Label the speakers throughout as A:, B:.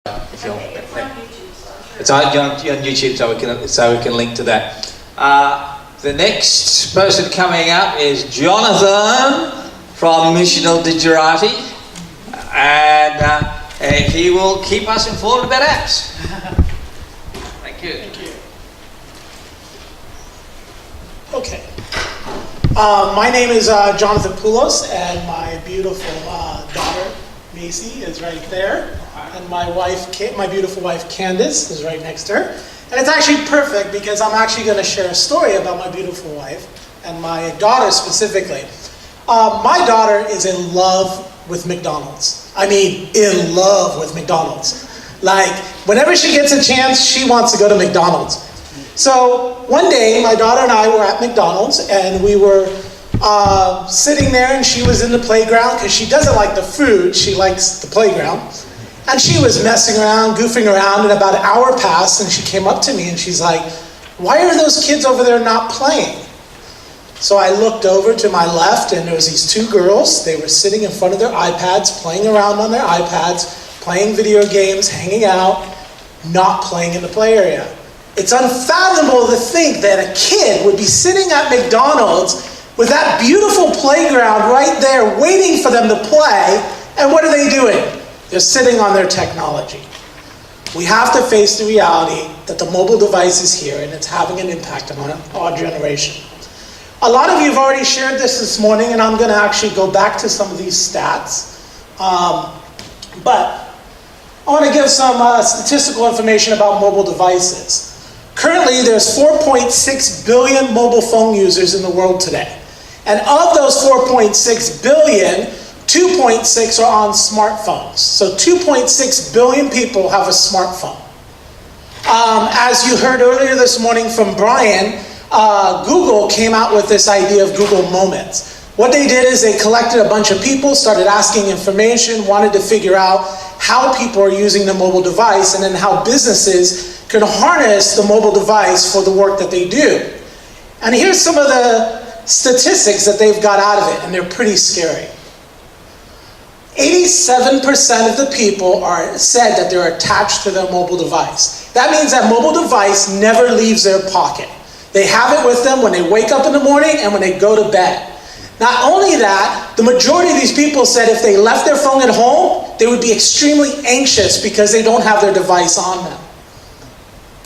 A: If you want.
B: Okay, it's on YouTube, so I'm sure.
A: It's on YouTube, so we can link to that. The next person coming up is Jonathan from Missional Digerati, and he will keep us informed about apps. Thank you.
C: Thank you. Okay. My name is Jonathan Poulos, and my beautiful daughter, Macy, is right there. And my beautiful wife, Candace, is right next to her. And it's actually perfect because I'm actually going to share a story about my beautiful wife and my daughter specifically. My daughter is in love with McDonald's. I mean, in love with McDonald's. Like, whenever she gets a chance, she wants to go to McDonald's. So one day, my daughter and I were at McDonald's, and we were sitting there, and she was in the playground because she doesn't like the food, she likes the playground. And she was messing around, goofing around, and about an hour passed, and she came up to me and she's like, "Why are those kids over there not playing?" So I looked over to my left, and there was these two girls. They were sitting in front of their iPads, playing around on their iPads, playing video games, hanging out, not playing in the play area. It's unfathomable to think that a kid would be sitting at McDonald's with that beautiful playground right there waiting for them to play, and what are they doing? They're sitting on their technology. We have to face the reality that the mobile device is here and it's having an impact on our generation. A lot of you have already shared this morning, and I'm going to actually go back to some of these stats. But I want to give some statistical information about mobile devices. Currently, there's 4.6 billion mobile phone users in the world today. And of those 4.6 billion, 2.6 are on smartphones. So 2.6 billion people have a smartphone. As you heard earlier this morning from Brian, Google came out with this idea of Google Moments. What they did is they collected a bunch of people, started asking information, wanted to figure out how people are using the mobile device, and then how businesses can harness the mobile device for the work that they do. And here's some of the statistics that they've got out of it, and they're pretty scary. 87% of the people said that they're attached to their mobile device. That means that mobile device never leaves their pocket. They have it with them when they wake up in the morning and when they go to bed. Not only that, the majority of these people said if they left their phone at home, they would be extremely anxious because they don't have their device on them.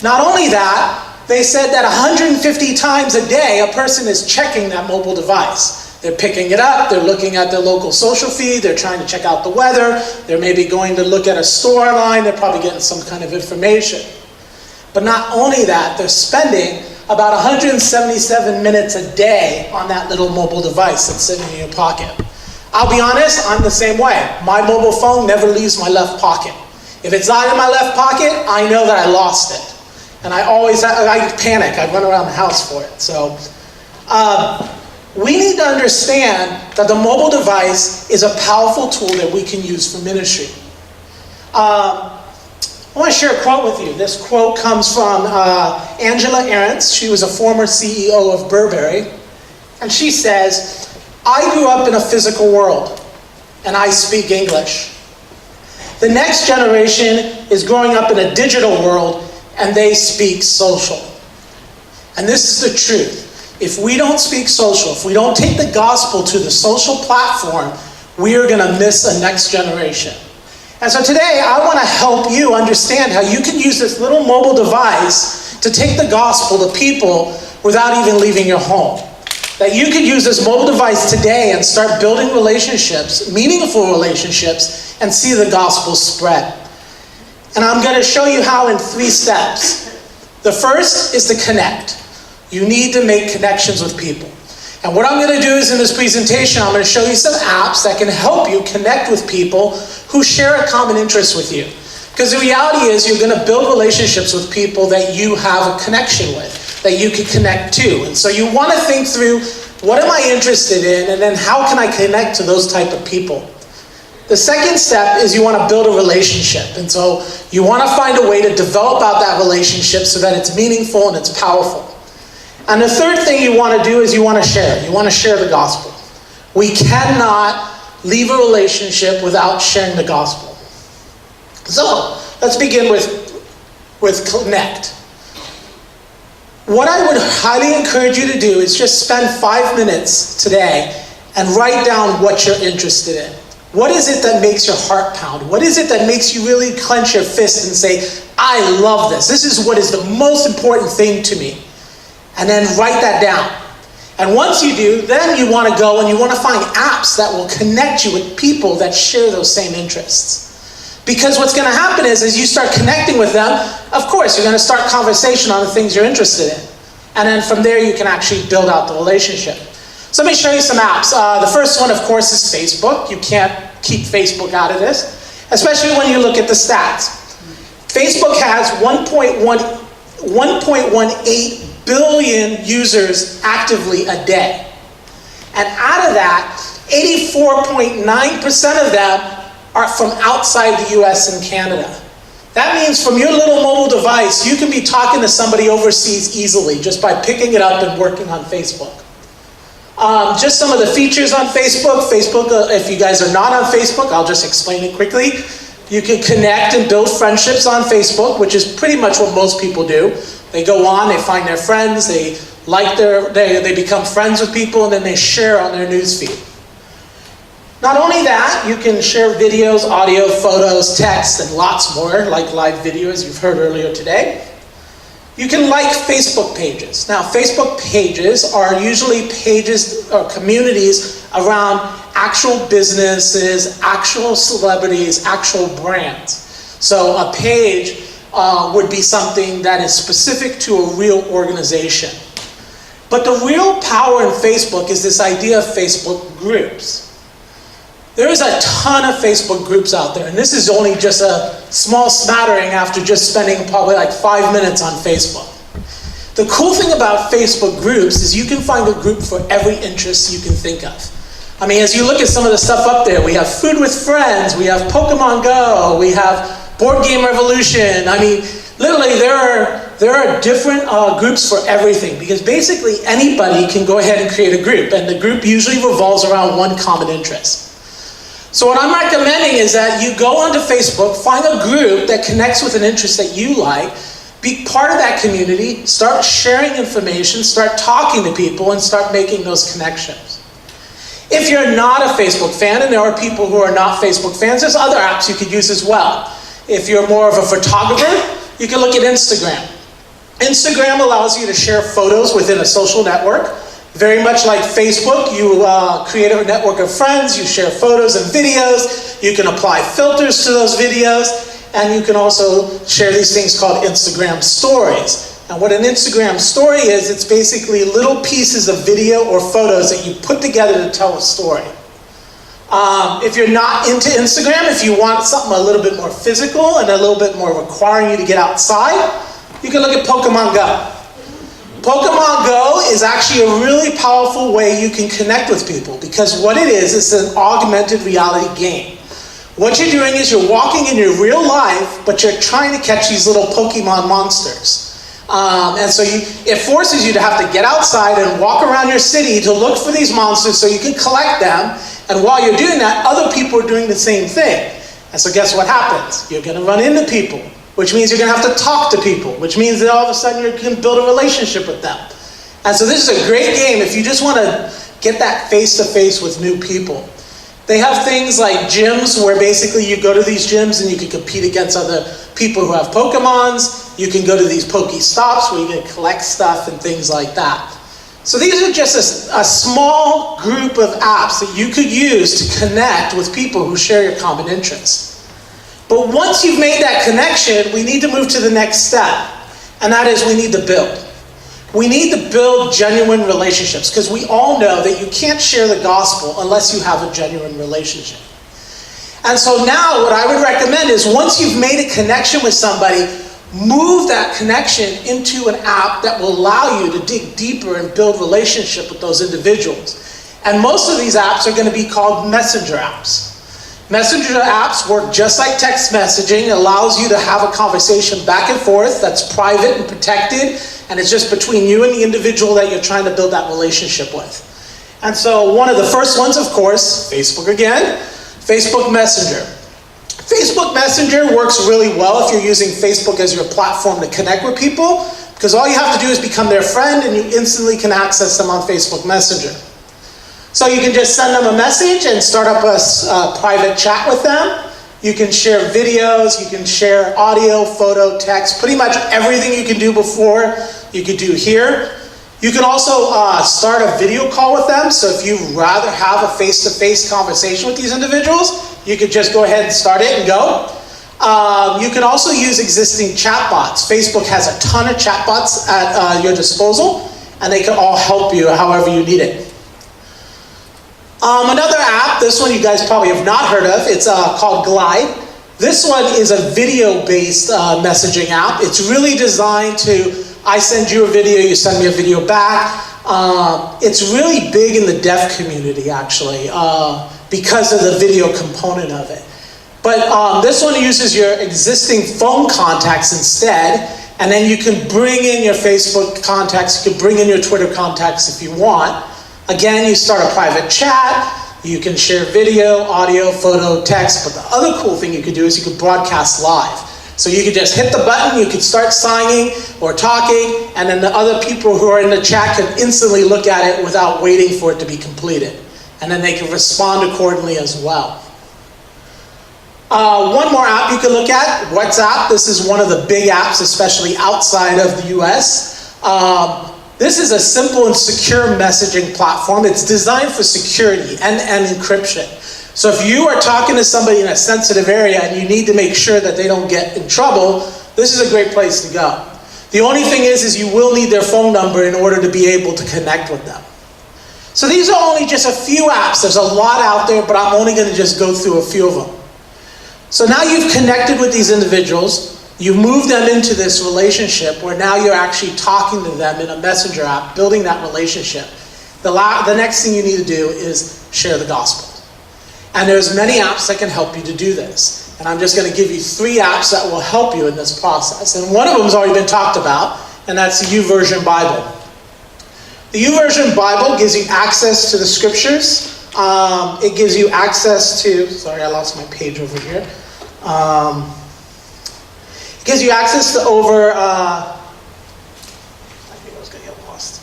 C: Not only that, they said that 150 times a day a person is checking that mobile device. They're picking it up, they're looking at their local social feed, they're trying to check out the weather, they're maybe going to look at a store line, they're probably getting some kind of information. But not only that, they're spending about 177 minutes a day on that little mobile device that's sitting in your pocket. I'll be honest, I'm the same way. My mobile phone never leaves my left pocket. If it's not in my left pocket, I know that I lost it. And I panic, I run around the house for it. So, we need to understand that the mobile device is a powerful tool that we can use for ministry. I want to share a quote with you. This quote comes from Angela Ahrendts. She was a former CEO of Burberry. And she says, "I grew up in a physical world, and I speak English. The next generation is growing up in a digital world, and they speak social." And this is the truth. If we don't speak social, if we don't take the gospel to the social platform, we are going to miss a next generation. And so today, I want to help you understand how you can use this little mobile device to take the gospel to people without even leaving your home. That you could use this mobile device today and start building relationships, meaningful relationships, and see the gospel spread. And I'm going to show you how in 3 steps. The first is to connect. You need to make connections with people. And what I'm going to do is in this presentation, I'm going to show you some apps that can help you connect with people who share a common interest with you. Because the reality is you're going to build relationships with people that you have a connection with, that you can connect to. And so you want to think through, what am I interested in? And then how can I connect to those type of people? The second step is you want to build a relationship. And so you want to find a way to develop out that relationship so that it's meaningful and it's powerful. And the third thing you want to do is you want to share. You want to share the gospel. We cannot leave a relationship without sharing the gospel. So, Let's begin with connect. What I would highly encourage you to do is just spend 5 minutes today and write down what you're interested in. What is it that makes your heart pound? What is it that makes you really clench your fist and say, I love this. This is what is the most important thing to me. And then write that down. And once you do, then you want to go and you want to find apps that will connect you with people that share those same interests. Because what's going to happen is, as you start connecting with them, of course, you're going to start conversation on the things you're interested in. And then from there, you can actually build out the relationship. So let me show you some apps. The first one, of course, is Facebook. You can't keep Facebook out of this, especially when you look at the stats. Facebook has 1.18 billion users actively a day. And out of that, 84.9% of them are from outside the US and Canada. That means from your little mobile device, you can be talking to somebody overseas easily just by picking it up and working on Facebook. Just some of the features on Facebook. Facebook, if you guys are not on Facebook, I'll just explain it quickly. You can connect and build friendships on Facebook, which is pretty much what most people do. They go on, they find their friends, they become friends with people, and then they share on their newsfeed. Not only that, you can share videos, audio, photos, text, and lots more, like live video, as you've heard earlier today. You can like Facebook pages. Now, Facebook pages are usually pages or communities around actual businesses, actual celebrities, actual brands. So a page would be something that is specific to a real organization. But the real power in Facebook is this idea of Facebook groups. There is a ton of Facebook groups out there, and this is only just a small smattering after just spending probably like 5 minutes on Facebook. The cool thing about Facebook groups is you can find a group for every interest you can think of. I mean, as you look at some of the stuff up there, we have Food with Friends, we have Pokemon Go, we have Board Game Revolution. I mean, literally there are different groups for everything, because basically anybody can go ahead and create a group, and the group usually revolves around one common interest. So what I'm recommending is that you go onto Facebook, find a group that connects with an interest that you like, be part of that community, start sharing information, start talking to people, and start making those connections. If you're not a Facebook fan, and there are people who are not Facebook fans, there's other apps you could use as well. If you're more of a photographer, you can look at Instagram. Instagram allows you to share photos within a social network. Very much like Facebook, you create a network of friends, you share photos and videos, you can apply filters to those videos, and you can also share these things called Instagram stories. And what an Instagram story is, it's basically little pieces of video or photos that you put together to tell a story. If you're not into Instagram, if you want something a little bit more physical and a little bit more requiring you to get outside, you can look at Pokemon Go. Pokemon Go is actually a really powerful way you can connect with people, because what it is, it's an augmented reality game. What you're doing is you're walking in your real life, but you're trying to catch these little Pokemon monsters. And so it forces you to have to get outside and walk around your city to look for these monsters so you can collect them. And while you're doing that, other people are doing the same thing. And so guess what happens? You're going to run into people, which means you're going to have to talk to people, which means that all of a sudden you can build a relationship with them. And so this is a great game if you just want to get that face-to-face with new people. They have things like gyms where basically you go to these gyms and you can compete against other people who have Pokemons. You can go to these Pokestops where you can collect stuff and things like that. So these are just a small group of apps that you could use to connect with people who share your common interests. But once you've made that connection, we need to move to the next step, and that is we need to build. We need to build genuine relationships, because we all know that you can't share the gospel unless you have a genuine relationship. And so now what I would recommend is once you've made a connection with somebody, move that connection into an app that will allow you to dig deeper and build relationship with those individuals. And most of these apps are going to be called messenger apps. Messenger apps work just like text messaging. It allows you to have a conversation back and forth that's private and protected, and it's just between you and the individual that you're trying to build that relationship with. And so one of the first ones, of course, Facebook again, Facebook Messenger. Facebook Messenger works really well if you're using Facebook as your platform to connect with people, because all you have to do is become their friend and you instantly can access them on Facebook Messenger. So you can just send them a message and start up a private chat with them. You can share videos, you can share audio, photo, text, pretty much everything you can do before, you could do here. You can also start a video call with them, so if you'd rather have a face-to-face conversation with these individuals, you could just go ahead and start it and go. You can also use existing chatbots. Facebook has a ton of chatbots at your disposal, and they can all help you however you need it. Another app, this one you guys probably have not heard of, it's called Glide. This one is a video-based messaging app. It's really designed to, I send you a video, you send me a video back. It's really big in the deaf community, actually, because of the video component of it. But this one uses your existing phone contacts instead, and then you can bring in your Facebook contacts, you can bring in your Twitter contacts if you want. Again, you start a private chat, you can share video, audio, photo, text, but the other cool thing you could do is you could broadcast live. So you could just hit the button, you could start signing or talking, and then the other people who are in the chat can instantly look at it without waiting for it to be completed. And then they can respond accordingly as well. One more app you can look at, WhatsApp. This is one of the big apps, especially outside of the US. This is a simple and secure messaging platform. It's designed for security and encryption. So if you are talking to somebody in a sensitive area and you need to make sure that they don't get in trouble, this is a great place to go. The only thing is you will need their phone number in order to be able to connect with them. So these are only just a few apps. There's a lot out there, but I'm only going to just go through a few of them. So now you've connected with these individuals. You move them into this relationship where now you're actually talking to them in a messenger app, building that relationship. The next thing you need to do is share the gospel. And there's many apps that can help you to do this. And I'm just going to give you 3 apps that will help you in this process. And one of them has already been talked about, and that's the YouVersion Bible. The YouVersion Bible gives you access to the scriptures. It gives you access to, sorry, I lost my page over here. It gives you access to over, I think I was going to get lost.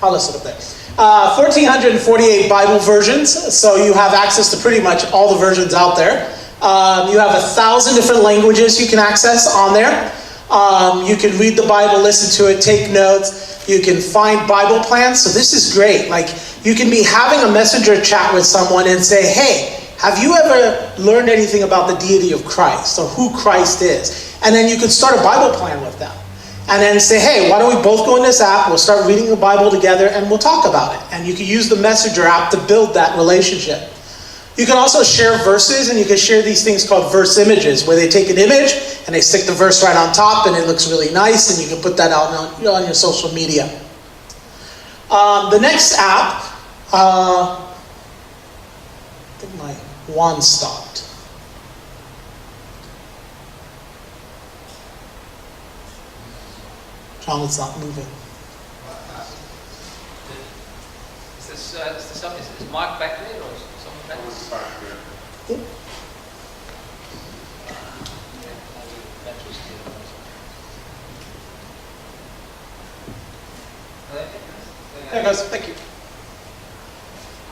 C: I'll list it up there. 1,448 Bible versions, so you have access to pretty much all the versions out there. You have 1,000 different languages you can access on there. You can read the Bible, listen to it, take notes. You can find Bible plans, so this is great. Like, you can be having a messenger chat with someone and say, hey, have you ever learned anything about the deity of Christ or who Christ is? And then you could start a Bible plan with them. And then say, hey, why don't we both go in this app, we'll start reading the Bible together, and we'll talk about it. And you can use the Messenger app to build that relationship. You can also share verses, and you can share these things called verse images, where they take an image, and they stick the verse right on top, and it looks really nice, and you can put that out on your social media. The next app, I think my wand stopped. John, it's not moving.
A: Is Mark back there or is someone back there?
C: Yeah. There it goes, thank you.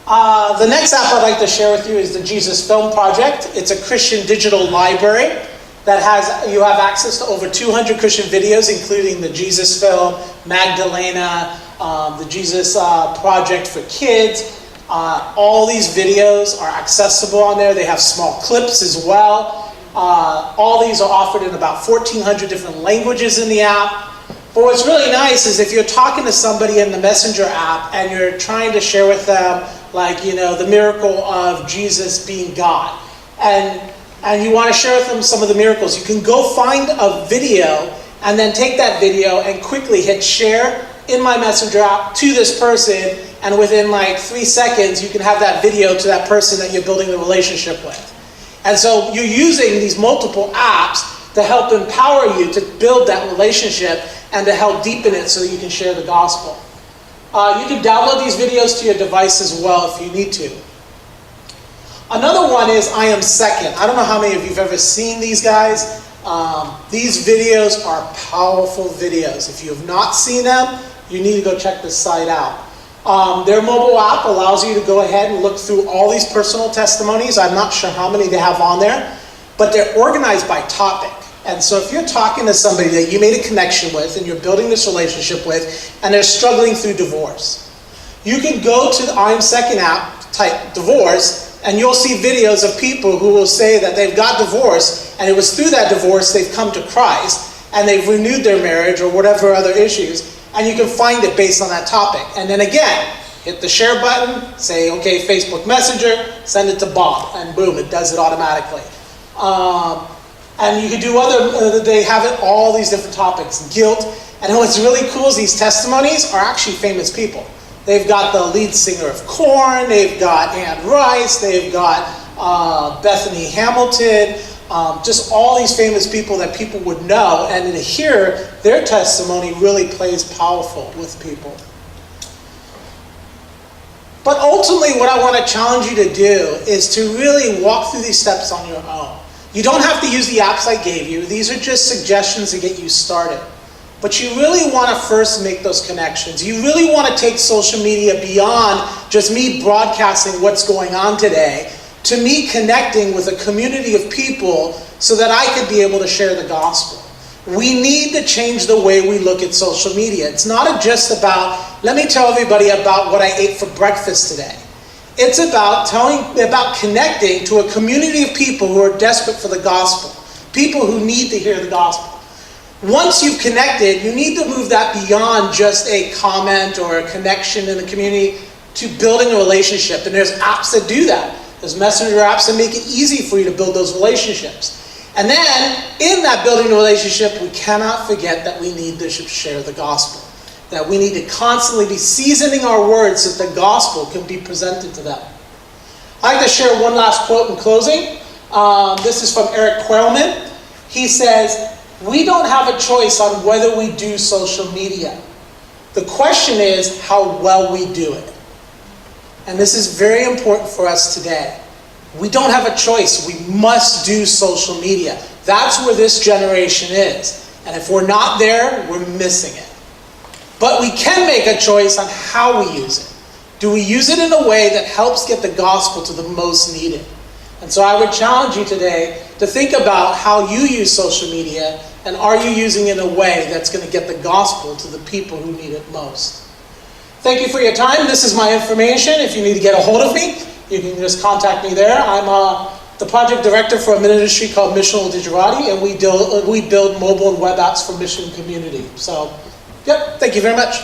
C: The next app I'd like to share with you is the Jesus Film Project. It's a Christian digital library that you have access to over 200 Christian videos, including the Jesus Film, Magdalena, the Jesus Project for Kids. All these videos are accessible on there. They have small clips as well. All these are offered in about 1,400 different languages in the app. But what's really nice is if you're talking to somebody in the Messenger app and you're trying to share with them, like, the miracle of Jesus being God, and you want to share with them some of the miracles, you can go find a video and then take that video and quickly hit share in my Messenger app to this person, and within like 3 seconds you can have that video to that person that you're building the relationship with. And so you're using these multiple apps to help empower you to build that relationship and to help deepen it so that you can share the gospel. You can download these videos to your device as well if you need to. Another one is I Am Second. I don't know how many of you have ever seen these guys. These videos are powerful videos. If you have not seen them, you need to go check this site out. Their mobile app allows you to go ahead and look through all these personal testimonies. I'm not sure how many they have on there, but they're organized by topic. And so if you're talking to somebody that you made a connection with and you're building this relationship with, and they're struggling through divorce, you can go to the I Am Second app, type divorce, and you'll see videos of people who will say that they've got divorced, and it was through that divorce they've come to Christ, and they've renewed their marriage or whatever other issues, and you can find it based on that topic. And then again, hit the share button, say, okay, Facebook Messenger, send it to Bob, and boom, it does it automatically. And you can do other, they have it, all these different topics, guilt. And what's really cool is these testimonies are actually famous people. They've got the lead singer of Korn, they've got Ann Rice, they've got Bethany Hamilton, just all these famous people that people would know. And to hear their testimony really plays powerful with people. But ultimately what I want to challenge you to do is to really walk through these steps on your own. You don't have to use the apps I gave you. These are just suggestions to get you started. But you really want to first make those connections. You really want to take social media beyond just me broadcasting what's going on today to me connecting with a community of people so that I could be able to share the gospel. We need to change the way we look at social media. It's not just about, let me tell everybody about what I ate for breakfast today. It's about connecting to a community of people who are desperate for the gospel, people who need to hear the gospel. Once you've connected, you need to move that beyond just a comment or a connection in the community to building a relationship. And there's apps that do that. There's messenger apps that make it easy for you to build those relationships. And then, in that building a relationship, we cannot forget that we need to share the gospel. That we need to constantly be seasoning our words so that the gospel can be presented to them. I'd like to share one last quote in closing. This is from Eric Quailman. He says, "We don't have a choice on whether we do social media. The question is how well we do it." And this is very important for us today. We don't have a choice. We must do social media. That's where this generation is. And if we're not there, we're missing it. But we can make a choice on how we use it. Do we use it in a way that helps get the gospel to the most needed? And so I would challenge you today to think about how you use social media, and are you using it in a way that's going to get the gospel to the people who need it most? Thank you for your time. This is my information. If you need to get a hold of me, you can just contact me there. I'm the project director for a ministry called Missional Digerati, and we build mobile and web apps for mission community. So, yep, thank you very much.